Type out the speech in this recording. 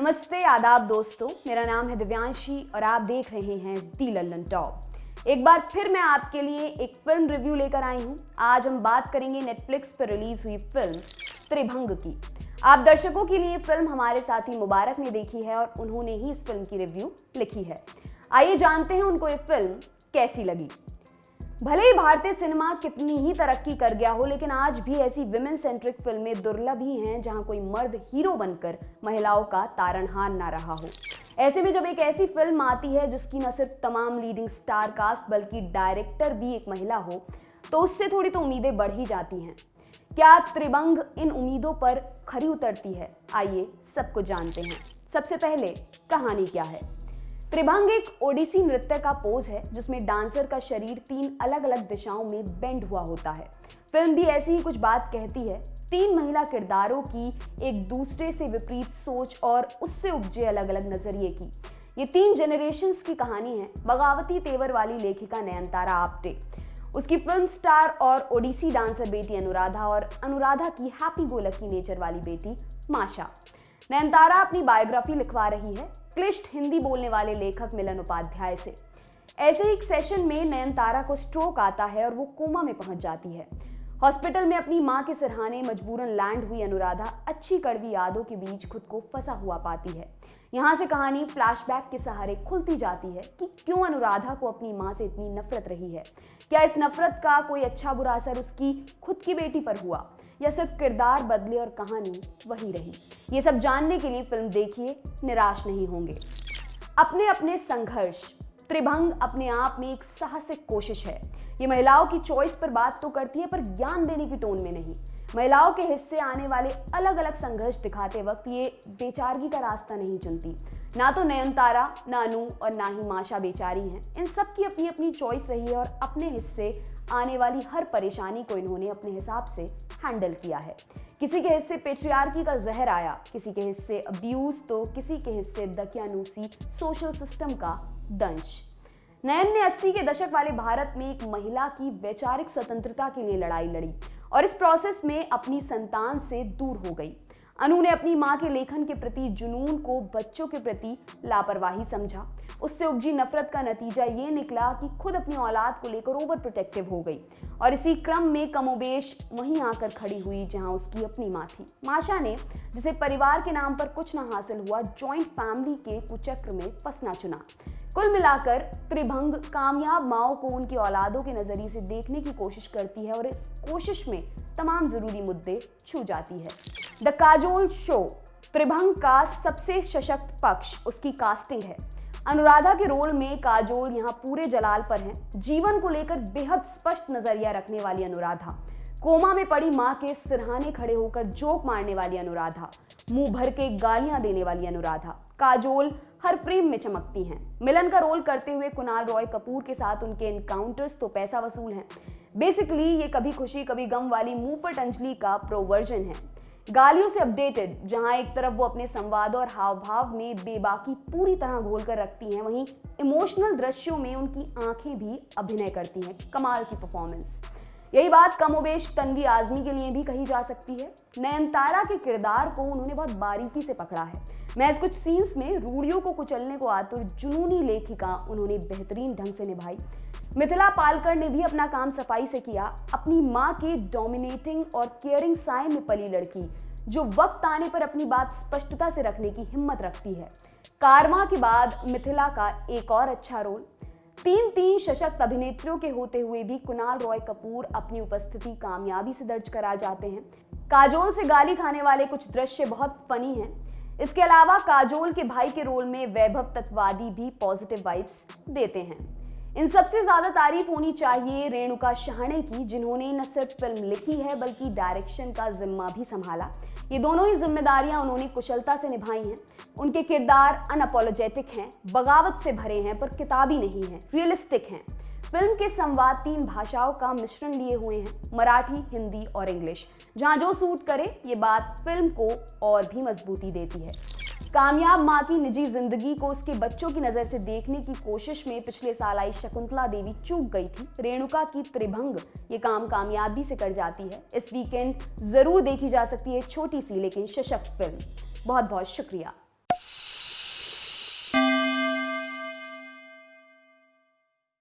नमस्ते आदाब दोस्तों, मेरा नाम है दिव्यांशी और आप देख रहे हैं दी लंदन टॉप। एक बार फिर मैं आपके लिए एक फिल्म रिव्यू लेकर आई हूं। आज हम बात करेंगे नेटफ्लिक्स पर रिलीज हुई फिल्म त्रिभंग की। आप दर्शकों के लिए फिल्म हमारे साथी मुबारक ने देखी है और उन्होंने ही इस फिल्म की रिव्यू लिखी है। आइए जानते हैं उनको ये फिल्म कैसी लगी। भले ही भारतीय सिनेमा कितनी ही तरक्की कर गया हो, लेकिन आज भी ऐसी विमेन सेंट्रिक फिल्में दुर्लभ ही हैं जहां कोई मर्द हीरो बनकर महिलाओं का तारणहार ना रहा हो। ऐसे में जब एक ऐसी फिल्म आती है जिसकी न सिर्फ तमाम लीडिंग स्टार कास्ट बल्कि डायरेक्टर भी एक महिला हो, तो उससे थोड़ी तो उम्मीदें बढ़ ही जाती हैं। क्या त्रिभंग इन उम्मीदों पर खरी उतरती है? आइए सब कुछ जानते हैं। सबसे पहले कहानी क्या है। त्रिभंग एक ओडिसी नृत्य का पोज है जिसमें डांसर का शरीर 3 अलग अलग दिशाओं में बेंड हुआ होता है। फिल्म भी ऐसी ही कुछ बात कहती है। 3 महिला किरदारों की एक दूसरे से विपरीत सोच और उससे उपजे अलग अलग नजरिए की ये 3 जनरेशंस की कहानी है। बगावती तेवर वाली लेखिका नयनतारा आप्टे, उसकी फिल्म स्टार और ओडिसी डांसर बेटी अनुराधा और अनुराधा की हैप्पी गो लकी नेचर वाली बेटी माशा। नयनतारा अपनी बायोग्राफी लिखवा रही है क्लिष्ट हिंदी बोलने वाले लेखक मिलन उपाध्याय से। ऐसे ही एक सेशन में नयनतारा को स्ट्रोक आता है और वो कोमा में पहुंच जाती है। हॉस्पिटल में अपनी मां के सिरहाने मजबूरन लैंड हुई अनुराधा अच्छी कड़वी यादों के बीच खुद को फंसा हुआ पाती है। यहाँ से कहानी फ्लैशबैक के सहारे खुलती जाती है कि क्यों अनुराधा को अपनी मां से इतनी नफरत रही है। क्या इस नफरत का कोई अच्छा बुरा असर उसकी खुद की बेटी पर हुआ या सिर्फ किरदार बदले और कहानी वही रही? ये सब जानने के लिए फिल्म देखिए, निराश नहीं होंगे। अपने अपने संघर्ष। त्रिभंग अपने आप में एक साहसिक कोशिश है। ये महिलाओं की चॉइस पर बात तो करती है पर ज्ञान देने की टोन में नहीं। महिलाओं के हिस्से आने वाले अलग अलग संघर्ष दिखाते वक्त ये बेचारगी का रास्ता नहीं चुनती। ना तो नयनतारा, ना अनु और ना ही माशा बेचारी हैं। इन सब की अपनी अपनी चॉइस रही है और अपने हिस्से आने वाली हर परेशानी को इन्होंने अपने हिसाब से हैंडल किया है। किसी के हिस्से पेट्रियार्की का जहर आया, किसी के हिस्से अब्यूज, तो किसी के हिस्से दकियानूसी सोशल सिस्टम का दंश। नयन ने 80 के दशक वाले भारत में एक महिला की वैचारिक स्वतंत्रता के लिए लड़ाई लड़ी और इस प्रोसेस में अपनी संतान से दूर हो गई। अनु ने अपनी मां के लेखन के प्रति जुनून को बच्चों के प्रति लापरवाही समझा। उससे उपजी नफरत का नतीजा ये निकला कि खुद अपनी औलाद को लेकर ओवर प्रोटेक्टिव हो गई और इसी क्रम में कमोबेश वहीं आकर खड़ी हुई जहां उसकी अपनी मां थी। माशा ने, जिसे परिवार के नाम पर कुछ न हासिल हुआ, जॉइंट फैमिली के कुचक्र में फंसना चुना। कुल मिलाकर त्रिभंग कामयाब माओ को उनकी औलादों के नजरिए से देखने की कोशिश करती है और इस कोशिश में तमाम जरूरी मुद्दे छू जाती है। The Kajol show. त्रिभंग का सबसे सशक्त पक्ष उसकी कास्टिंग है। अनुराधा के रोल में काजोल यहाँ पूरे जलाल पर हैं। जीवन को लेकर बेहद स्पष्ट नजरिया रखने वाली अनुराधा, कोमा में पड़ी मां के सिरहाने खड़े होकर जोक मारने वाली अनुराधा, मुंह भर के गालियां देने वाली अनुराधा। काजोल हर फ्रेम में चमकती हैं। मिलन का रोल करते हुए कुणाल रॉय कपूर के साथ उनके एनकाउंटर्स तो पैसा वसूल हैं। बेसिकली ये कभी खुशी कभी गम वाली मुंहफट अंजलि का प्रोवर्जन है। गालियों से अपडेटेड, जहां एक तरफ वो अपने संवादों और हाव भाव में बेबाकी पूरी तरह घोल कर रखती हैं, वहीं इमोशनल दृश्यों में उनकी आंखें भी अभिनय करती हैं। कमाल की परफॉर्मेंस। यही बात कमोबेश तन्वी आजमी के लिए भी कही जा सकती है। नयनतारा के किरदार को उन्होंने बहुत बारीकी से पकड़ा है। महज कुछ सीन्स में रूढ़ियों को कुचलने को आतुर जुनूनी लेखिका उन्होंने बेहतरीन ढंग से निभाई। मिथिला पालकर ने भी अपना काम सफाई से किया। अपनी मां के डोमिनेटिंग और केयरिंग साए में पली लड़की जो वक्त आने पर अपनी बात स्पष्टता से रखने की हिम्मत रखती है। कारमा के बाद मिथिला का एक और अच्छा रोल। 3 सशक्त अभिनेत्रियों के होते हुए भी कुणाल रॉय कपूर अपनी उपस्थिति कामयाबी से दर्ज करा जाते हैं। काजोल से गाली खाने वाले कुछ दृश्य बहुत फनी हैं। इसके अलावा काजोल के भाई के रोल में वैभव तत्वादी भी पॉजिटिव वाइब्स देते हैं। इन सबसे ज्यादा तारीफ होनी चाहिए रेणुका शहाणे की, जिन्होंने न सिर्फ फिल्म लिखी है बल्कि डायरेक्शन का जिम्मा भी संभाला। ये दोनों ही जिम्मेदारियां उन्होंने कुशलता से निभाई हैं। उनके किरदार अनअपोलोजेटिक हैं, बगावत से भरे हैं पर किताबी नहीं हैं, रियलिस्टिक हैं। फिल्म के संवाद 3 भाषाओं का मिश्रण लिए हुए हैं, मराठी, हिंदी और इंग्लिश। जहां जो सूट करे ये बात फिल्म को और भी मजबूती देती है। कामयाब मां की निजी जिंदगी को उसके बच्चों की नजर से देखने की कोशिश में पिछले साल आई शकुंतला देवी चूक गई थी। रेणुका की त्रिभंग ये काम कामयाबी से कर जाती है। इस वीकेंड जरूर देखी जा सकती है छोटी सी लेकिन सशक्त फिल्म। बहुत बहुत शुक्रिया।